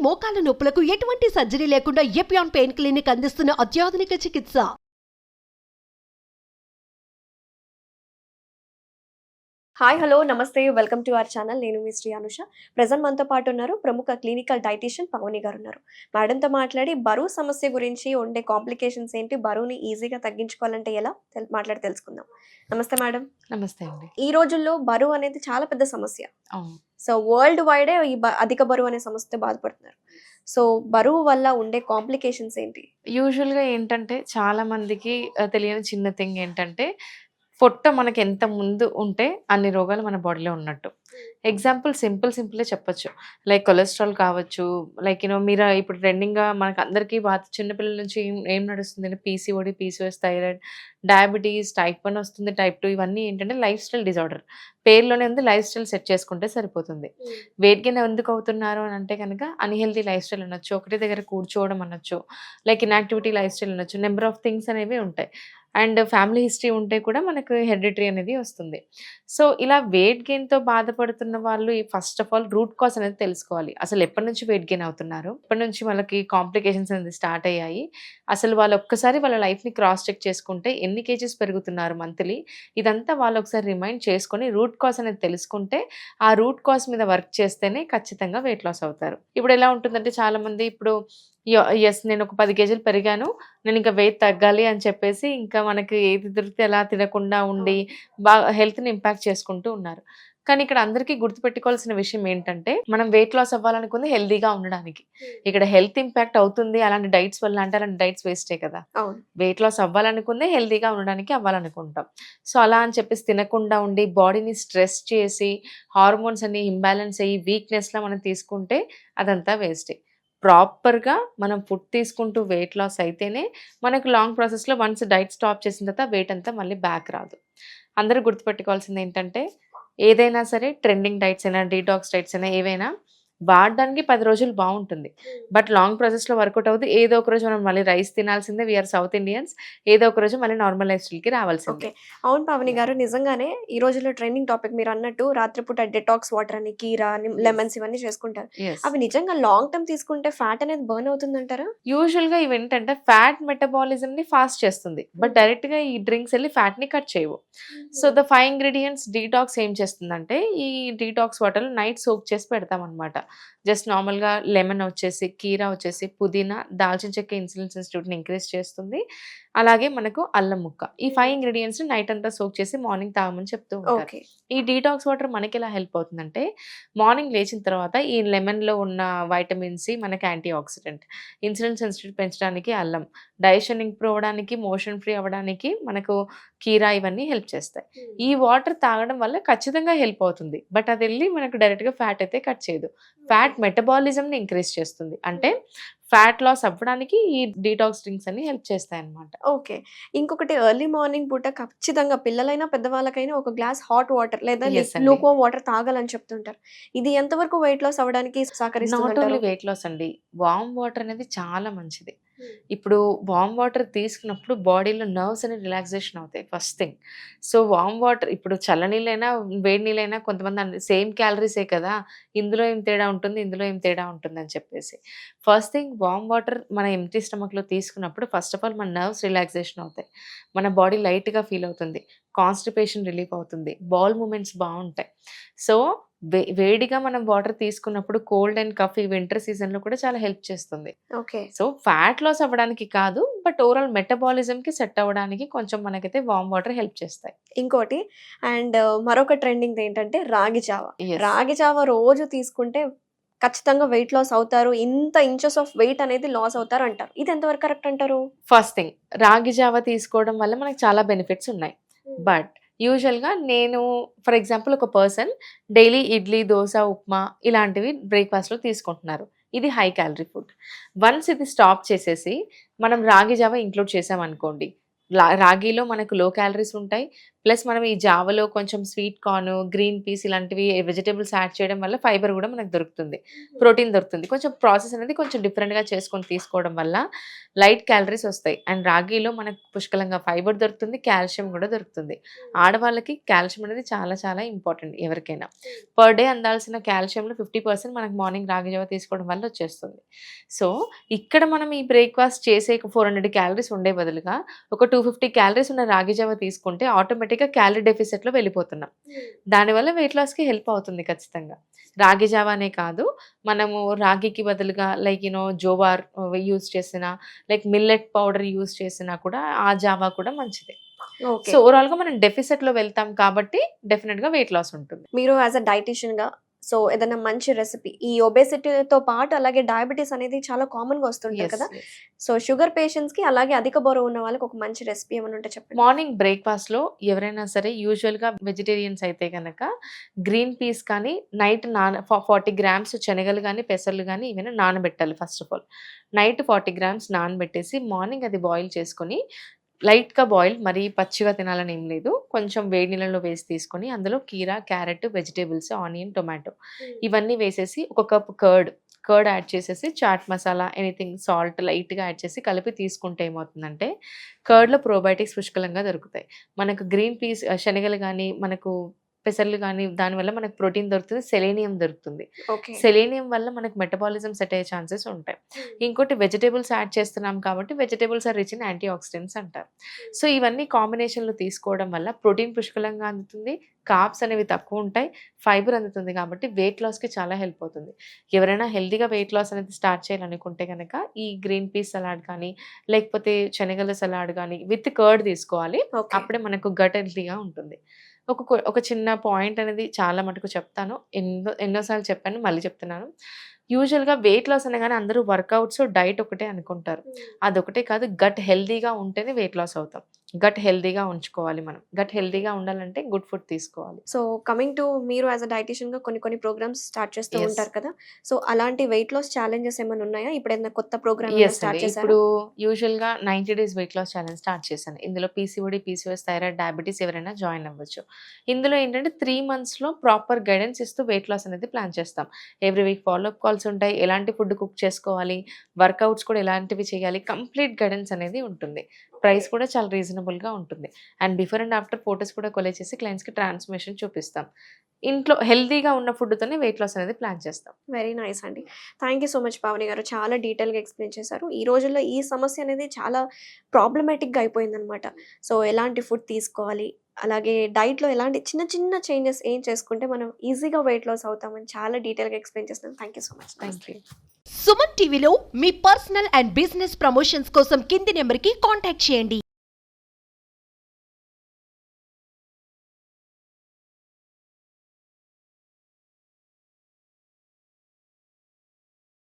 మోకాల నొప్పులకు ఎటువంటి సర్జరీ లేకుండా ఎపియాన్ పెయిన్ క్లినిక్ అందిస్తున్న అత్యాధునిక చికిత్స. హాయ్ హలో నమస్తే వెల్కమ్ టు అవర్ ఛానల్. నేను మీ శ్రీ అనుష. ప్రజెంట్ మనతో పాటు ఉన్నారు ప్రముఖ క్లినికల్ డైటీషియన్ పవని గారు ఉన్నారు. మేడంతో మాట్లాడి బరువు సమస్య గురించి ఉండే కాంప్లికేషన్స్ ఏంటి, బరువుని ఈజీగా తగ్గించుకోవాలంటే ఎలా తెలుసుకుందాం. నమస్తే మేడం. నమస్తే అండి. ఈ రోజుల్లో బరువు అనేది చాలా పెద్ద సమస్య. అవును. సో వరల్డ్ వైడే ఈ అధిక బరువు అనే సమస్యతో బాధపడుతున్నారు. సో బరువు వల్ల ఉండే కాంప్లికేషన్స్ ఏంటి? యూజువల్గా ఏంటంటే చాలా మందికి తెలియని చిన్న థింగ్ ఏంటంటే పొట్ట మనకి ఎంత ముందు ఉంటే అన్ని రోగాలు మన బాడీలో ఉన్నట్టు. ఎగ్జాంపుల్ సింపులే చెప్పొచ్చు. లైక్ కొలెస్ట్రాల్ కావచ్చు, లైక్ మీరు ఇప్పుడు ట్రెండింగ్గా మనకు అందరికీ చిన్నపిల్లల నుంచి ఏం నడుస్తుంది, PCOD, PCOS, thyroid, diabetes, type 1 వస్తుంది, టైప్ 2, ఇవన్నీ ఏంటంటే లైఫ్ స్టైల్ డిజార్డర్. పేరులోనే ఉంది, లైఫ్ స్టైల్ సెట్ చేసుకుంటే సరిపోతుంది. వెయిట్ గెయిన్ ఎందుకు అవుతున్నారు అని అంటే కనుక అన్హెల్తీ లైఫ్ స్టైల్ అనొచ్చు, ఒకటి దగ్గర కూర్చోవడం అనొచ్చు, లైక్ ఇన్యాక్టివిటీ లైఫ్ స్టైల్ అనొచ్చు, నెంబర్ ఆఫ్ థింగ్స్ అనేవి ఉంటాయి. అండ్ ఫ్యామిలీ హిస్టరీ ఉంటే కూడా మనకు హెరిడిటరీ అనేది వస్తుంది. సో ఇలా వెయిట్ గెయిన్తో బాధపడుతున్న వాళ్ళు first of all root cause అనేది తెలుసుకోవాలి. అసలు ఎప్పటి నుంచి వెయిట్ గెయిన్ అవుతున్నారు, ఎప్పటి నుంచి వాళ్ళకి కాంప్లికేషన్స్ అనేది స్టార్ట్ అయ్యాయి, అసలు వాళ్ళు ఒక్కసారి వాళ్ళ లైఫ్ని క్రాస్ చెక్ చేసుకుంటే ఎన్ని కేజెస్ పెరుగుతున్నారు మంత్లీ, ఇదంతా వాళ్ళు ఒకసారి రిమైండ్ చేసుకొని రూట్ కాజ్ అనేది తెలుసుకుంటే ఆ రూట్ కాజ్ మీద వర్క్ చేస్తేనే ఖచ్చితంగా వెయిట్ లాస్ అవుతారు. ఇప్పుడు ఎలా ఉంటుందంటే చాలామంది ఇప్పుడు ఎస్ నేను ఒక 10 కేజీలు పెరిగాను, నేను ఇంకా వెయిట్ తగ్గాలి అని చెప్పేసి ఇంకా మనకి ఏది దొరికితే ఎలా తినకుండా ఉండి బాగా హెల్త్ని ఇంపాక్ట్ చేసుకుంటూ ఉన్నారు. కానీ ఇక్కడ అందరికీ గుర్తుపెట్టుకోవాల్సిన విషయం ఏంటంటే మనం వెయిట్ లాస్ అవ్వాలనుకుంది హెల్తీగా ఉండడానికి. ఇక్కడ హెల్త్ ఇంపాక్ట్ అవుతుంది అలాంటి డైట్స్ వల్ల అంటే అలాంటి డైట్స్ వేస్టే కదా. వెయిట్ లాస్ అవ్వాలనుకుందే హెల్తీగా ఉండడానికి అవ్వాలనుకుంటాం. సో అలా అని చెప్పేసి తినకుండా ఉండి బాడీని స్ట్రెస్ చేసి హార్మోన్స్ అన్ని ఇంబ్యాలెన్స్ అయ్యి వీక్నెస్లా మనం తీసుకుంటే అదంతా వేస్టే. ప్రాపర్గా మనం ఫుడ్ తీసుకుంటూ వెయిట్ లాస్ అయితేనే మనకు లాంగ్ ప్రాసెస్లో వన్స్ డైట్ స్టాప్ చేసిన తర్వాత వెయిట్ అంతా మళ్ళీ బ్యాక్ రాదు. అందరూ గుర్తుపెట్టుకోవాల్సింది ఏంటంటే ఏదైనా సరే ట్రెండింగ్ డైట్స్ అయినా డీటాక్స్ డైట్స్ అయినా ఏవైనా వాడడానికి 10 రోజులు బాగుంటుంది, బట్ లాంగ్ ప్రాసెస్లో వర్కౌట్ అవుతుంది. ఏదో ఒక రోజు మనం మళ్ళీ రైస్ తినాల్సిందే, వీఆర్ సౌత్ ఇండియన్స్, ఏదో ఒక రోజు మళ్ళీ నార్మల్ లైఫ్ స్టైల్కి రావాల్సిందే. అవును పవని గారు, నిజంగానే ఈ రోజుల్లో ట్రెండింగ్ టాపిక్ మీరు అన్నట్టు రాత్రిపూట డెటాక్స్ వాటర్ అని, కీరా అని, లెమన్స్ ఇవన్నీ చేసుకుంటారు. అవి నిజంగా లాంగ్ టర్మ్ తీసుకుంటే ఫ్యాట్ అనేది బర్న్ అవుతుందంటారా? యూజువల్గా ఇవి ఏంటంటే ఫ్యాట్ మెటబాలిజంని ఫాస్ట్ చేస్తుంది, బట్ డైరెక్ట్గా ఈ డ్రింక్స్ వెళ్ళి ఫ్యాట్ని కట్ చేయవు. సో ద 5 ఇంగ్రీడియంట్స్ డీటాక్స్ ఏం చేస్తుందంటే ఈ డీటాక్స్ వాటర్లో నైట్ సోక్ చేసి పెడతాం అనమాట. జస్ట్ నార్మల్గా లెమన్ వచ్చేసి, కీరా వచ్చేసి, పుదీనా, దాల్చిన చెక్క ఇన్సులిన్ సెన్సిటివిటీని ఇంక్రీజ్ చేస్తుంది, అలాగే మనకు అల్లం ముక్క, ఈ 5 ఇంగ్రీడియంట్స్ నైట్ అంతా సోక్ చేసి మార్నింగ్ తాగమని చెప్తూ ఉంటారు. ఈ డీటాక్స్ వాటర్ మనకి ఎలా హెల్ప్ అవుతుందంటే మార్నింగ్ లేచిన తర్వాత ఈ లెమన్లో ఉన్న వైటమిన్ సి మనకి యాంటీ ఆక్సిడెంట్, ఇన్సులిన్ సెన్సిటివిటీ పెంచడానికి అల్లం, డైజెషన్ ఇంప్రూవ్ అవ్వడానికి, మోషన్ ఫ్రీ అవ్వడానికి మనకు కీరా, ఇవన్నీ హెల్ప్ చేస్తాయి. ఈ వాటర్ తాగడం వల్ల ఖచ్చితంగా హెల్ప్ అవుతుంది, బట్ అది వెళ్ళి మనకు డైరెక్ట్గా ఫ్యాట్ అయితే కట్ చేయదు, ఫ్యాట్ మెటబాలిజంని ఇంక్రీజ్ చేస్తుంది. అంటే ఫ్యాట్ లాస్ అవ్వడానికి ఈ డీటాక్స్ డ్రింక్స్ అన్ని హెల్ప్ చేస్తాయి అన్నమాట. ఓకే. ఇంకొకటి ఎర్లీ మార్నింగ్ పూట ఖచ్చితంగా పిల్లలైనా పెద్దవాళ్ళకైనా ఒక గ్లాస్ హాట్ వాటర్ లేదా లూక్వామ్ వాటర్ తాగాలని చెప్తుంటారు. ఇది ఎంతవరకు వెయిట్ లాస్ అవ్వడానికి సహకరిస్తుంది? నాట్ ఓన్లీ వెయిట్ లాస్ అండి, వామ్ వాటర్ అనేది చాలా మంచిది. ఇప్పుడు వామ్ వాటర్ తీసుకున్నప్పుడు బాడీలో నర్వ్స్ అనేది రిలాక్సేషన్ అవుతాయి first thing. So warm water ఇప్పుడు చల్లనీళ్ళైనా వేడి నీళ్ళైనా కొంతమంది సేమ్ క్యాలరీసే కదా, ఇందులో ఏం తేడా ఉంటుంది, ఇందులో ఏం తేడా ఉంటుంది అని చెప్పేసి ఫస్ట్ థింగ్ వామ్ వాటర్ మన ఎంప్టీ స్టమక్లో తీసుకున్నప్పుడు ఫస్ట్ ఆఫ్ ఆల్ మన నర్వ్స్ రిలాక్సేషన్ అవుతాయి, మన బాడీ లైట్గా ఫీల్ అవుతుంది, కాన్స్టిపేషన్ రిలీఫ్ అవుతుంది, బాల్ మూమెంట్స్ బాగుంటాయి. సో వేడిగా మనం వాటర్ తీసుకున్నప్పుడు కోల్డ్ అండ్ కఫ్ ఈ వింటర్ సీజన్లో కూడా చాలా హెల్ప్ చేస్తుంది. ఓకే. సో ఫ్యాట్ లాస్ అవ్వడానికి కాదు, బట్ ఓవరాల్ మెటబాలిజంకి సెట్ అవ్వడానికి కొంచెం మనకైతే వామ్ వాటర్ హెల్ప్ చేస్తాయి. ఇంకోటి అండ్ మరొక ట్రెండింగ్ ఏంటంటే రాగి జావ. రాగి జావ రోజు తీసుకుంటే ఖచ్చితంగా వెయిట్ లాస్ అవుతారు, ఇంత ఇంచెస్ ఆఫ్ వెయిట్ అనేది లాస్ అవుతారు అంటారు. ఇది ఎంతవరకు కరెక్ట్ అంటారు? ఫస్ట్ థింగ్ రాగి జావ తీసుకోవడం వల్ల మనకు చాలా బెనిఫిట్స్ ఉన్నాయి, బట్ యూజువల్గా నేను ఫర్ ఎగ్జాంపుల్ ఒక పర్సన్ డైలీ ఇడ్లీ, దోశ, ఉప్మా ఇలాంటివి బ్రేక్ఫాస్ట్లో తీసుకుంటున్నారు, ఇది హై క్యాలరీ ఫుడ్. వన్స్ ఇది స్టాప్ చేసేసి మనం రాగి జావ ఇంక్లూడ్ చేసామనుకోండి, రాగిలో మనకు లో క్యాలరీస్ ఉంటాయి, ప్లస్ మనం ఈ జావలో కొంచెం స్వీట్ కార్న్, గ్రీన్ పీస్ ఇలాంటివి వెజిటేబుల్స్ యాడ్ చేయడం వల్ల ఫైబర్ కూడా మనకు దొరుకుతుంది, ప్రోటీన్ దొరుకుతుంది. కొంచెం ప్రాసెస్ అనేది కొంచెం డిఫరెంట్గా చేసుకొని తీసుకోవడం వల్ల లైట్ క్యాలరీస్ వస్తాయి. అండ్ రాగిలో మనకు పుష్కలంగా ఫైబర్ దొరుకుతుంది, కాల్షియం కూడా దొరుకుతుంది. ఆడవాళ్ళకి కాల్షియం అనేది చాలా చాలా ఇంపార్టెంట్. ఎవరికైనా పర్ డే అందాల్సిన కాల్షియంలో 50% మనకు మార్నింగ్ రాగి జావ తీసుకోవడం వల్ల వచ్చేస్తుంది. సో ఇక్కడ మనం ఈ బ్రేక్ఫాస్ట్ చేసే 400 క్యాలరీస్ ఉండే బదులుగా ఒక 250 క్యాలరీస్ ఉన్న రాగి జావ తీసుకుంటే ఆటోమేటిక్గా క్యాలరీ డెఫిసిట్లో వెళ్ళిపోతున్నాం. దానివల్ల వెయిట్ లాస్కి హెల్ప్ అవుతుంది ఖచ్చితంగా. రాగి జావ అనే కాదు, మనము రాగికి బదులుగా లైక్ జోవార్ యూజ్ చేసిన, లైక్ మిల్లెట్ పౌడర్ యూజ్ చేసినా కూడా ఆ జావా కూడా మంచిదే. ఓకే. సో ఓవరాల్గా మనం డెఫిసిట్లో వెళ్తాం కాబట్టి డెఫినెట్గా వెయిట్ లాస్ ఉంటుంది. మీరు యాజ్ అ డైటీషియన్ గా సో ఏదైనా మంచి రెసిపీ, ఈ ఒబేసిటీతో పాటు అలాగే డయాబెటీస్ అనేది చాలా కామన్ గా వస్తుంటుంది Yes, కదా, yes. సో షుగర్ పేషెంట్స్ కి అలాగే అధిక బరువు ఉన్న వాళ్ళకి ఒక మంచి రెసిపీ ఏమైనా ఉంటే చెప్పండి. మార్నింగ్ బ్రేక్ఫాస్ట్లో ఎవరైనా సరే యూజువల్గా వెజిటేరియన్స్ అయితే కనుక గ్రీన్ పీస్ కానీ నైట్ 40 గ్రామ్స్ శనగలు కానీ పెసర్లు కానీ ఇవన్నీ నానబెట్టాలి. First of all night 40 grams నానబెట్టేసి మార్నింగ్ అది బాయిల్ చేసుకొని, లైట్గా బాయిల్, మరీ పచ్చిగా తినాలని ఏం లేదు, కొంచెం వేడి నీళ్ళలో వేసి తీసుకొని అందులో కీరా, క్యారెట్, వెజిటేబుల్స్, ఆనియన్, టొమాటో ఇవన్నీ వేసేసి ఒక కప్ కర్డ్ యాడ్ చేసేసి చాట్ మసాలా, ఎనీథింగ్, సాల్ట్ లైట్గా యాడ్ చేసి కలిపి తీసుకుంటే ఏమవుతుందంటే కర్డ్లో ప్రోబయోటిక్స్ పుష్కలంగా దొరుకుతాయి. మనకు గ్రీన్ పీస్ శనగలు కానీ మనకు పెసర్లు కానీ దానివల్ల మనకు ప్రోటీన్ దొరుకుతుంది, సెలేనియం దొరుకుతుంది. ఓకే. సెలేనియం వల్ల మనకు మెటబాలిజం సెట్ అయ్యే ఛాన్సెస్ ఉంటాయి. ఇంకోటి వెజిటేబుల్స్ యాడ్ చేస్తున్నాం కాబట్టి vegetables are rich in antioxidants అంటారు. సో ఇవన్నీ కాంబినేషన్లో తీసుకోవడం వల్ల ప్రోటీన్ పుష్కలంగా అందుతుంది, కార్బ్స్ అనేవి తక్కువ ఉంటాయి, ఫైబర్ అందుతుంది. కాబట్టి వెయిట్ లాస్కి చాలా హెల్ప్ అవుతుంది. ఎవరైనా హెల్తీగా వెయిట్ లాస్ అనేది స్టార్ట్ చేయాలనుకుంటే కనుక ఈ గ్రీన్ పీస్ సలాడ్ కానీ లేకపోతే శనగల సలాడ్ కానీ విత్ కర్డ్ తీసుకోవాలి. ఓకే. అప్పుడే మనకు గట్ హెల్తీగా ఉంటుంది. ఒక చిన్న పాయింట్ అనేది చాలా మటుకు చెప్తాను, ఎన్నోసార్లు చెప్పాను, మళ్ళీ చెప్తున్నాను. యూజువల్గా వెయిట్ లాస్ అనగానే అందరూ వర్కౌట్స్, డైట్ ఒకటే అనుకుంటారు. అదొకటే కాదు, గట్ హెల్తీగా ఉంటేనే వెయిట్ లాస్ అవుతాం. గట్ హెల్తీగా ఉంచుకోవాలి. మనం గట్ హెల్తీగా ఉండాలంటే గుడ్ ఫుడ్ తీసుకోవాలి. సో కమింగ్ టు మీరు యాజ్ అ డైటీషియన్ గా కొన్ని ప్రోగ్రామ్స్ స్టార్ట్ చేస్తూ Yes. ఉంటారు కదా, సో అలాంటి వెయిట్ లాస్ ఛాలెంజెస్ ఏమైనా ఉన్నాయా? ఇప్పుడు ఏదైనా కొత్త ప్రోగ్రామ్ ఎస్ స్టార్ట్ అండి. చేశారు? ఇప్పుడు యూజువల్గా 90 days weight loss challenge start చేశాను. ఇందులో పీసీఓడి, పీసీఓఎస్, థైరాయిడ్, డయాబెటీస్ ఎవరైనా జాయిన్ అవ్వచ్చు. ఇందులో ఏంటంటే 3 monthsలో ప్రాపర్ గైడెన్స్ ఇస్తూ వెయిట్ లాస్ అనేది ప్లాన్ చేస్తాం. ఎవ్రీ వీక్ ఫాలోఅప్ కాల్స్ ఉంటాయి, ఎలాంటి ఫుడ్ కుక్ చేసుకోవాలి, వర్కౌట్స్ కూడా ఎలాంటివి చేయాలి, కంప్లీట్ గైడెన్స్ అనేది ఉంటుంది. ప్రైస్ కూడా చాలా రీజనబుల్గా ఉంటుంది. And before and after photos కూడా కొలే చేసి క్లయింట్స్కి ట్రాన్స్ఫర్మేషన్ చూపిస్తాం. ఇంట్లో హెల్తీగా ఉన్న ఫుడ్తోనే వెయిట్ లాస్ అనేది ప్లాన్ చేస్తాం. వెరీ నైస్ అండి. Thank you so much Pavani గారు, చాలా డీటెయిల్గా ఎక్స్ప్లెయిన్ చేశారు. ఈ రోజుల్లో ఈ సమస్య అనేది చాలా ప్రాబ్లమాటిక్గా అయిపోయిందనమాట. సో ఎలాంటి ఫుడ్ తీసుకోవాలి, అలాగే డైట్లో ఎలాంటి చిన్న చిన్న చేంజెస్ ఏం చేసుకుంటే మనం ఈజీగా వెయిట్ లాస్ అవుతామని చాలా డీటెయిల్గా ఎక్స్ప్లెయిన్ చేస్తున్నాం. Thank you so much. Thank you. Suman టీవీలో మీ పర్సనల్ అండ్ బిజినెస్ ప్రమోషన్స్ కోసం కింది నెంబర్కి కాంటాక్ట్ చేయండి.